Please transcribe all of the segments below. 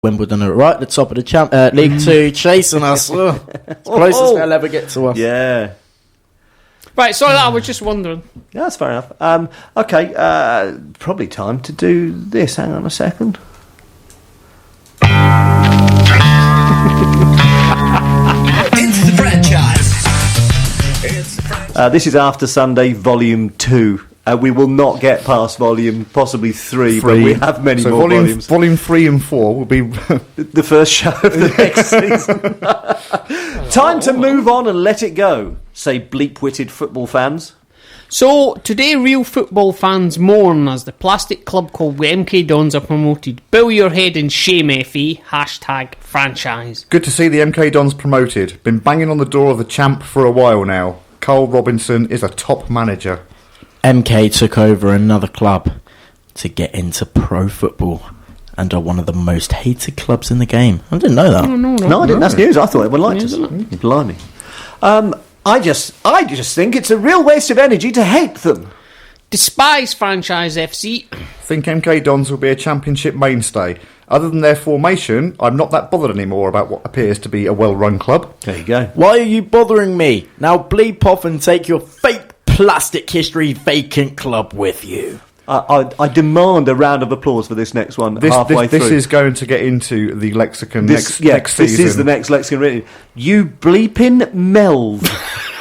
Wimbledon are right at the top of the League 2, chasing us. It's closest they'll ever get to us. Yeah. Right, sorry, I was just wondering. Yeah, that's fair enough. Okay, probably time to do this. Hang on a second. It's the franchise. This is After Sunday, Volume 2. We will not get past Volume, possibly 3, but we have many more volumes. Volume 3 and 4 will be the first show of the next season. Time to move on and let it go, say bleep-witted football fans. So, today real football fans mourn as the plastic club called the MK Dons are promoted. Bow your head in shame, FE. #franchise. Good to see the MK Dons promoted. Been banging on the door of the champ for a while now. Carl Robinson is a top manager. MK took over another club to get into pro football and are one of the most hated clubs in the game. I didn't know that. No, I didn't. That's news. I thought everyone liked us. Blimey. I just think it's a real waste of energy to hate them. Despise franchise FC. Think MK Dons will be a championship mainstay. Other than their formation, I'm not that bothered anymore about what appears to be a well-run club. There you go. Why are you bothering me? Now bleep off and take your fake plastic history vacant club with you. I demand a round of applause for this next one. This is going to get into the lexicon next season. This is the next lexicon written. You bleeping Melv.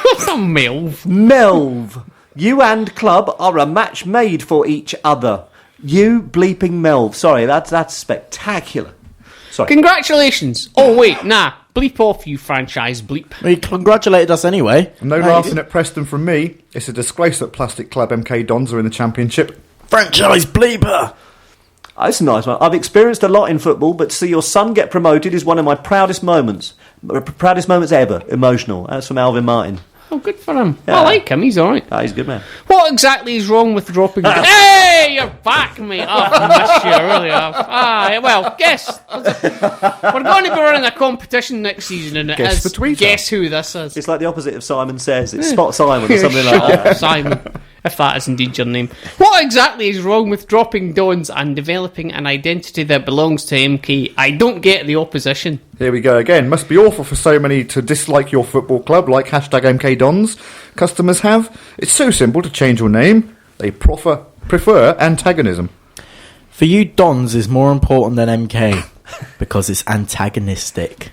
What's a Melv? Melv. You and club are a match made for each other. You bleeping Melv. Sorry, that's spectacular. Sorry. Congratulations. Oh, wait, nah. Bleep off, you franchise bleep. He congratulated us anyway. No laughing at Preston from me. It's a disgrace that plastic club MK Dons are in the championship. Franchise bleeper. That's a nice one. I've experienced a lot in football, but to see your son get promoted is one of my proudest moments. Proudest moments ever. Emotional. That's from Alvin Martin. Oh, good for him. Yeah. I like him. He's all right. He's a good man. What exactly is wrong with dropping... Hey, you're back, mate. I missed you, I really have. Well, guess. We're going to be running a competition next season, and Guess the tweeter. Guess who this is. It's like the opposite of Simon Says. It's Spot Simon or something like Shut that. up, Simon, if that is indeed your name. What exactly is wrong with dropping Dons and developing an identity that belongs to MK? I don't get the opposition. Here we go again. Must be awful for so many to dislike your football club like #MK Dons customers have. It's so simple to change your name. They prefer antagonism. For you, Dons is more important than MK because it's antagonistic.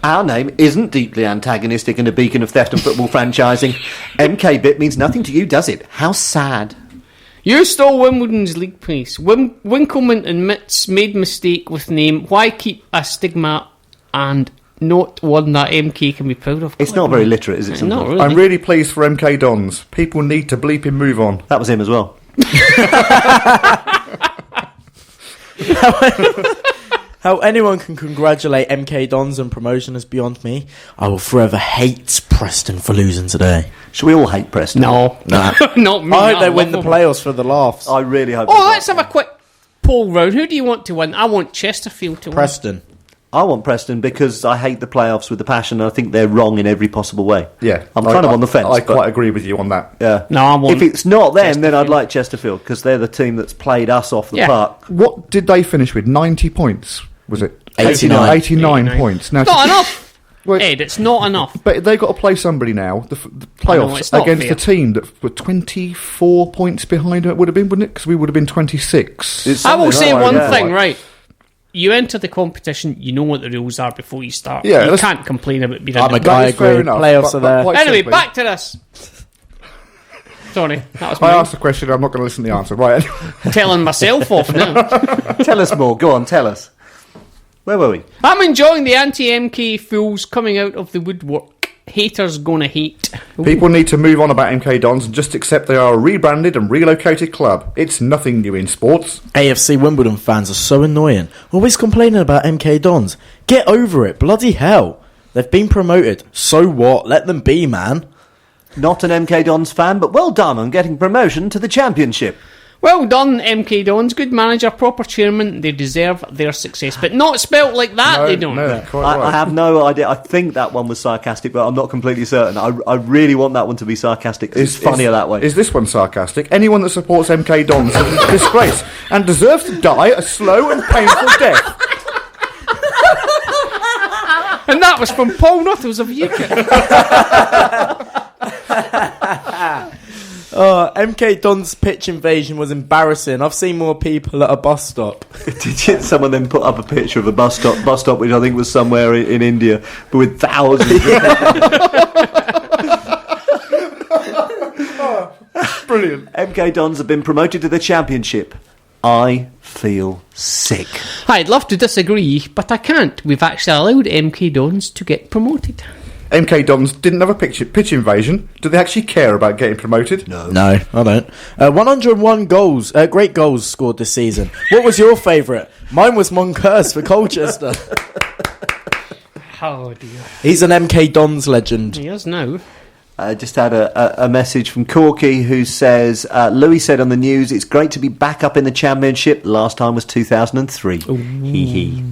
Our name isn't deeply antagonistic and a beacon of theft and football franchising. MK bit means nothing to you, does it? How sad. You stole Wimbledon's league place. Winkleman admits made mistake with name. Why keep a stigma and not one that MK can be proud of? It's not very literate, is it? Not really. I'm really pleased for MK Dons. People need to bleep and move on. That was him as well. How anyone can congratulate MK Dons and promotion is beyond me. I will forever hate Preston for losing today. Should we all hate Preston? No. Nah. Not me. I hope they win the playoffs for the laughs. I really hope. Oh, let's have a quick poll round. Who do you want to win? I want Chesterfield to win. Preston. I want Preston because I hate the playoffs with the passion and I think they're wrong in every possible way. Yeah. I'm kind of on the fence. I quite agree with you on that. Yeah. No, I want If it's not them, then I'd like Chesterfield because they're the team that's played us off the park. What did they finish with? 90 points? Was it? 89. 89 points. Now, not enough. Well, Ed, it's not enough. But they've got to play somebody now, the I know, it's playoffs, not against fair. a team that were 24 points behind it would have been, wouldn't it? Because we would have been 26. I will say like one that. thing, right? You enter the competition, you know what the rules are before you start. Yeah, you can't complain about being I'm in a the guy. That is fair agree. enough, Playoffs are there. quite Anyway, simply, back to this. Sorry, that was I me asked the question, I'm not going to listen to the answer. Right. telling myself off now. Tell us more. Go on, tell us. Where were we? I'm enjoying the anti-MK fools coming out of the woodwork. Haters gonna hate. Ooh. People need to move on about MK Dons and just accept they are a rebranded and relocated club. It's nothing new in sports. AFC Wimbledon fans are so annoying. Always complaining about MK Dons. Get over it. Bloody hell. They've been promoted. So what? Let them be, man. Not an MK Dons fan, but well done on getting promotion to the championship. Well done, MK Dons. Good manager, proper chairman. They deserve their success, but not spelt like that. They don't. No, quite right. I have no idea. I think that one was sarcastic, but I'm not completely certain. I really want that one to be sarcastic. It's funnier that way. Is this one sarcastic? Anyone that supports MK Dons is a disgrace and deserves to die a slow and painful death. That was from Paul Nuttall's of UK. MK Don's pitch invasion was embarrassing. I've seen more people at a bus stop. Someone then put up a picture of a bus stop, which I think was somewhere in India, but with thousands. Brilliant. MK Dons have been promoted to the Championship. I feel sick. I'd love to disagree, but I can't. We've actually allowed MK Dons to get promoted. MK Dons didn't have a pitch invasion. Do they actually care about getting promoted? No. No, I don't. 101 goals, great goals scored this season. What was your favourite? Mine was Moncurs for Colchester. Oh dear. He's an MK Dons legend. He is now. I just had a message from Corky who says, Louis said on the news, it's great to be back up in the Championship. Last time was 2003. Hee hee.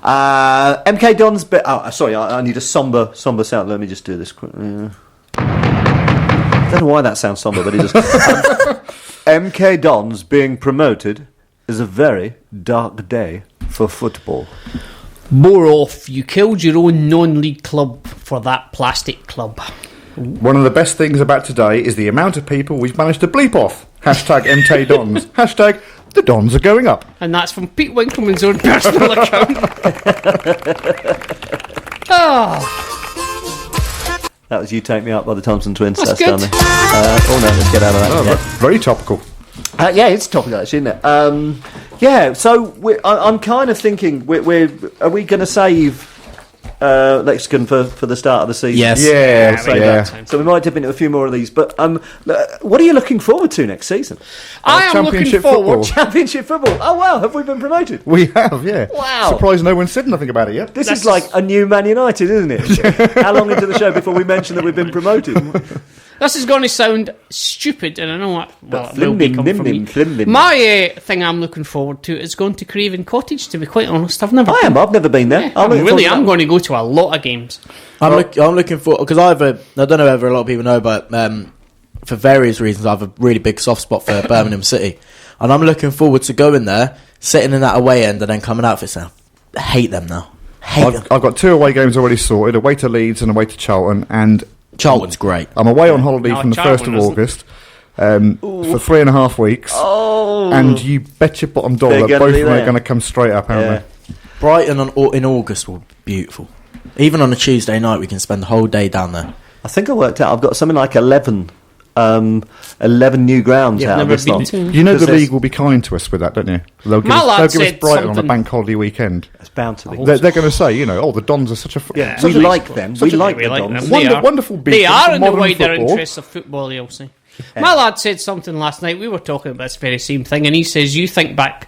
MK Dons... sorry, I need a sombre sound. Let me just do this quickly. I don't know why that sounds sombre, but it just... MK Dons being promoted is a very dark day for football. More off. You killed your own non-league club for that plastic club. One of the best things about today is the amount of people we've managed to bleep off. Hashtag MK Dons. Hashtag the Dons are going up. And that's from Pete Winkleman's own personal account. That was You Take Me Up by the Thompson Twins. That's Stanley. good. Let's get out of that. Oh, Yeah. very topical. Yeah, it's topical actually, isn't it? Yeah, so I'm kind of thinking, are we going to save Lexicon for the start of the season? Yes. Yeah. So we might dip into a few more of these. But what are you looking forward to next season? I am looking Championship forward. football. Championship football. Oh wow, have we been promoted? We have, yeah. Wow. Surprised no one said nothing about it yet. This is like a new Man United, isn't it? How long into the show before we mention that we've been promoted? This is going to sound stupid, and I know what. Well, it will Flim, become dim, for dim, me. flim, dim. My thing I'm looking forward to is going to Craven Cottage. To be quite honest, I've never. I've never been there. I'm going to go to a lot of games. I'm looking for, because I don't know whether a lot of people know, but for various reasons I have a really big soft spot for Birmingham City, and I'm looking forward to going there, sitting in that away end, and then coming out for it. So I hate them now. I've got 2 away games already sorted, away to Leeds and away to Charlton, and Charlton's great. I'm away on holiday No, from the Charlton 1st of August for 3.5 weeks, and you bet your bottom dollar They're that gonna both be of them are there. going to come straight up, aren't they? Brighton in August will be beautiful. Even on a Tuesday night, we can spend the whole day down there. I think I worked out. I've got something like 11 new grounds You've out of never this been lot. to? You know Because the league will be kind to us with that, don't you? They'll give My lad us said Brighton on a something- bank holiday weekend. It's bound to be. They're going to say, the Dons are such a Yeah, such we a- like them. such We a- like the them. Dons. They are. wonderful beacons They are of in the modern wider football. interests of football, Elsie. My lad said something last night. We were talking about this very same thing, and he says, you think back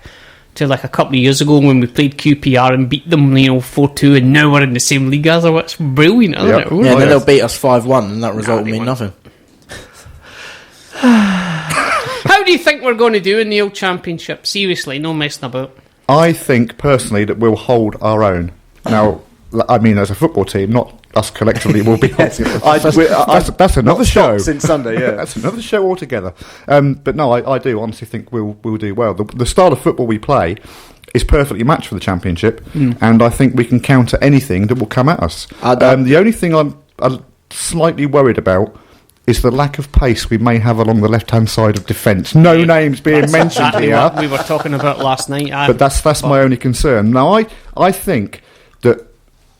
to like a couple of years ago when we played QPR and beat them 4-2, and now we're in the same league as them. It's brilliant, isn't Yep. it? Yeah, Ooh. and then yes. they'll beat us 5-1, and that result will they mean won't. nothing. How do you think we're going to do in the old championship? Seriously, no messing about. I think personally that we'll hold our own. Now, I mean, as a football team, not us collectively. Will be. That's another show. Since Sunday, yeah. That's another show altogether. But no, I do honestly think we'll do well. The style of football we play is perfectly matched for the Championship, and I think we can counter anything that will come at us. The only thing I'm slightly worried about is the lack of pace we may have along the left-hand side of defence. No names being mentioned Exactly here, what we were talking about last night. but that's my only concern. Now, I think that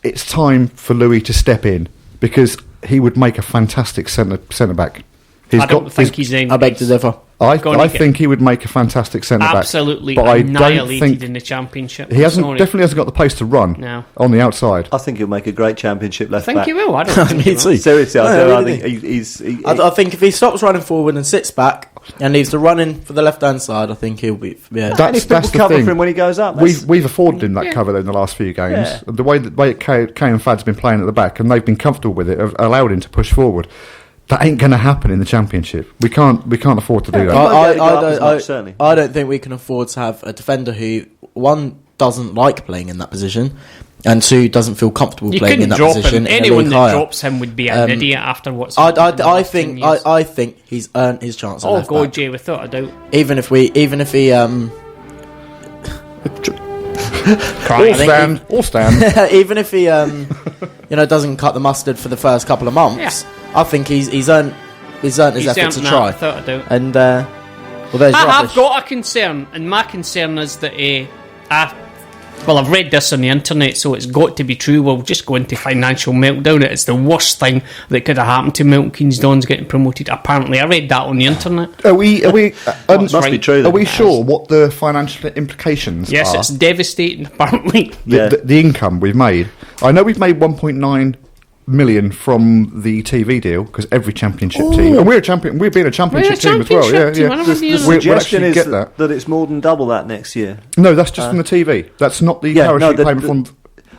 it's time for Louis to step in, because he would make a fantastic centre back. I don't think he's in. I beg to differ. I Gonna get think he would make a fantastic centre back. absolutely but I don't annihilated think in the championship. he Sorry. definitely hasn't got the pace to run No. on the outside. I think he'll make a great Championship left I think back. he will. I don't think he Me will. too. Seriously, No, I really. think he's. I think if he stops running forward and sits back and leaves the running for the left-hand side, I think he'll be... Yeah. and if people That's the cover thing. for him when he goes up. that's- We've afforded him that Yeah. cover in the last few games. Yeah. The way Kay and Fad's been playing at the back, and they've been comfortable with it, have allowed him to push forward. That ain't going to happen in the Championship. We can't afford to do that. won't get it up as much, certainly. I don't think we can afford to have a defender who, one, doesn't like playing in that position, and two, doesn't feel comfortable You playing in couldn't that drop position. him. in a Anyone league that higher. drops him would be an idiot after what's I happened in the last 10 think years. I think he's earned his chance. at Oh left God, back. Jay, without a doubt. Even if he All stand. even if he doesn't cut the mustard for the first couple of months, I think he's earned his effort to try. Without a doubt. And there's I have got a concern, and my concern is that I've read this on the internet, so it's got to be true. We'll just go into financial meltdown. It's the worst thing that could have happened to Milton Keynes Dons getting promoted. Apparently, I read that on the internet. Are we? Must be true. Are we sure what the financial implications are? Yes, it's devastating. Apparently, the income we've made. I know we've made 1.9 million from the TV deal because every championship team, and we're a champion. We've been a championship team as well. Yeah. The suggestion is that it's more than double that next year. No, that's just from the TV. That's not the parachute payment from.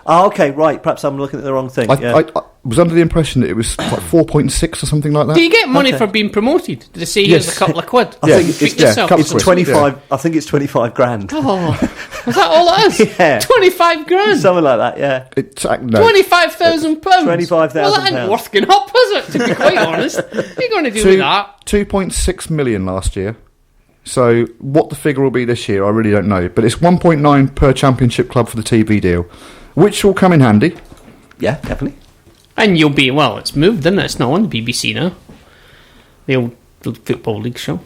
Oh, okay, right. Perhaps I'm looking at the wrong thing. I was under the impression that it was like 4.6 or something like that. Do you get money for being promoted? Did they say here's a couple of quid? I think it's 25. I think it's 25 grand. Oh, is that all it is? 25 grand. Something like that. Yeah. No. £25,000. £25,000. Well, that ain't worth going up, is it? To be quite honest, what are you going to do with that? 2.6 million last year. So what the figure will be this year, I really don't know. But it's 1.9 per championship club for the TV deal, which will come in handy. Yeah, definitely. And you'll be, it's moved, isn't it? It's not on the BBC now. The old Football League show.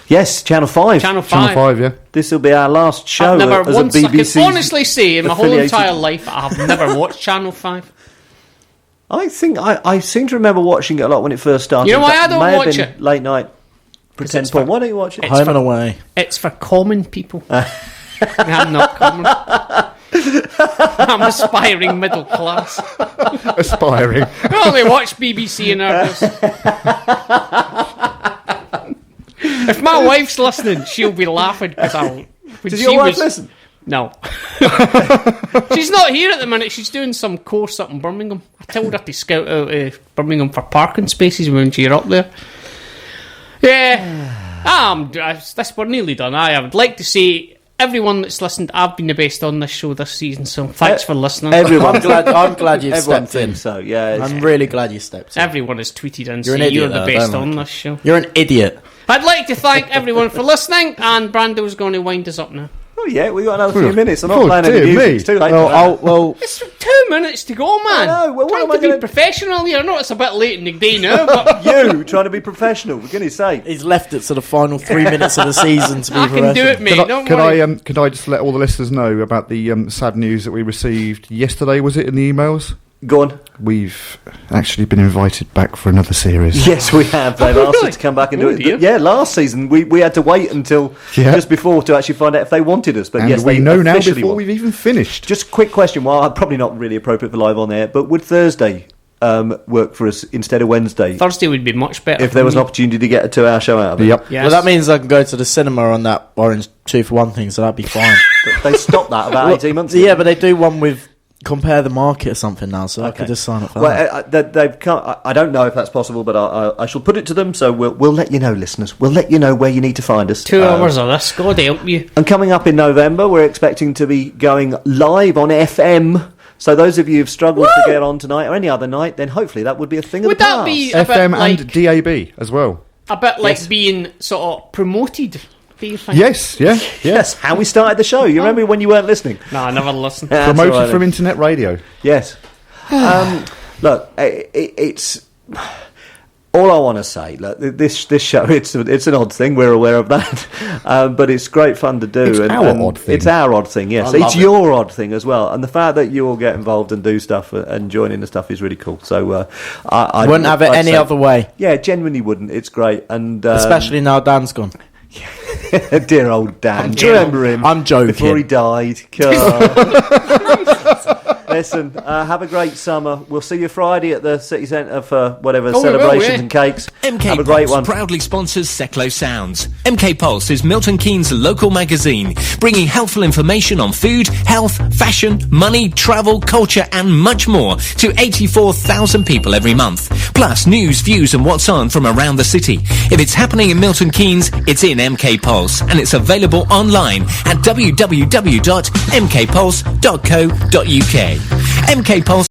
Yes, Channel 5. Channel 5. Channel 5, yeah. This will be our last show. I've never as once, a BBC. I can honestly say, in my whole entire life, I have never watched Channel 5. I think I seem to remember watching it a lot when it first started. You know why I don't watch it? Late night. Pretend porn. Why don't you watch it? Home and Away. It's for common people. I'm not common. I'm aspiring middle class. Aspiring. I only watch BBC in our house. If my wife's listening, she'll be laughing because I'll. Does your wife listen? No. She's not here at the minute. She's doing some course up in Birmingham. I told her to scout out Birmingham for parking spaces when you're up there. Yeah. We're nearly done. I would like to say, everyone that's listened, I've been the best on this show this season, so thanks for listening. Everyone. I'm glad you've stepped in. So, yeah. I'm really glad you stepped in. Everyone has tweeted and said you're the best on this show. You're an idiot. I'd like to thank everyone for listening, and Brando's going to wind us up now. Oh, yeah, we've got another few minutes. I'm not playing any music. It's too late. It's 2 minutes to go, man. I know. Well, trying to be professional here. I know it's a bit late in the day now, but you trying to be professional, for goodness sake. He's left it to the final 3 minutes of the season to be I can do it, mate. Could I just let all the listeners know about the sad news that we received yesterday? Was it in the emails? Go on. We've actually been invited back for another series. Yes, we have. They've asked us to come back and do it. Dear. Yeah, last season we had to wait until just before to actually find out if they wanted us. But yes, we know now before want. we've even finished. Just a quick question. Well, probably not really appropriate for live on air, but would Thursday work for us instead of Wednesday? Thursday would be much better if there was an opportunity to get a 2-hour show out of it. Yep. Yes. Well, that means I can go to the cinema on that Orange 2-for-1 thing, so that'd be fine. They stopped that about 18 months ago. Yeah, but they do one with Compare the Market or something now, so I could just sign up for that. They've come, I don't know if that's possible, but I shall put it to them, so we'll let you know, listeners. We'll let you know where you need to find us. 2 hours of this, God help you. And coming up in November, we're expecting to be going live on FM. So those of you who've struggled to get on tonight or any other night, then hopefully that would be a thing of the past. Would that be a FM bit like, and DAB as well? A bit like being sort of promoted? Yes, yes. How we started the show. You remember when you weren't listening? No, I never listened. Promoted from internet radio. Yes. Look, it's all I want to say. Look, this show. It's an odd thing. We're aware of that, but it's great fun to do. It's our odd thing. It's our odd thing. Yes, it's your odd thing as well. And the fact that you all get involved and do stuff and join in the stuff is really cool. So I wouldn't have it any other way. Yeah, genuinely wouldn't. It's great, and especially now Dan's gone. Dear old Dan. Do you remember him? I'm joking. Before he died. Listen, have a great summer. We'll see you Friday at the City Centre for whatever celebrations and cakes. MK have a great Pulse one. Proudly sponsors Seclo Sounds. MK Pulse is Milton Keynes' local magazine, bringing helpful information on food, health, fashion, money, travel, culture and much more to 84,000 people every month. Plus news, views and what's on from around the city. If it's happening in Milton Keynes, it's in MK Pulse, and it's available online at www.mkpulse.co.uk. MK Pulse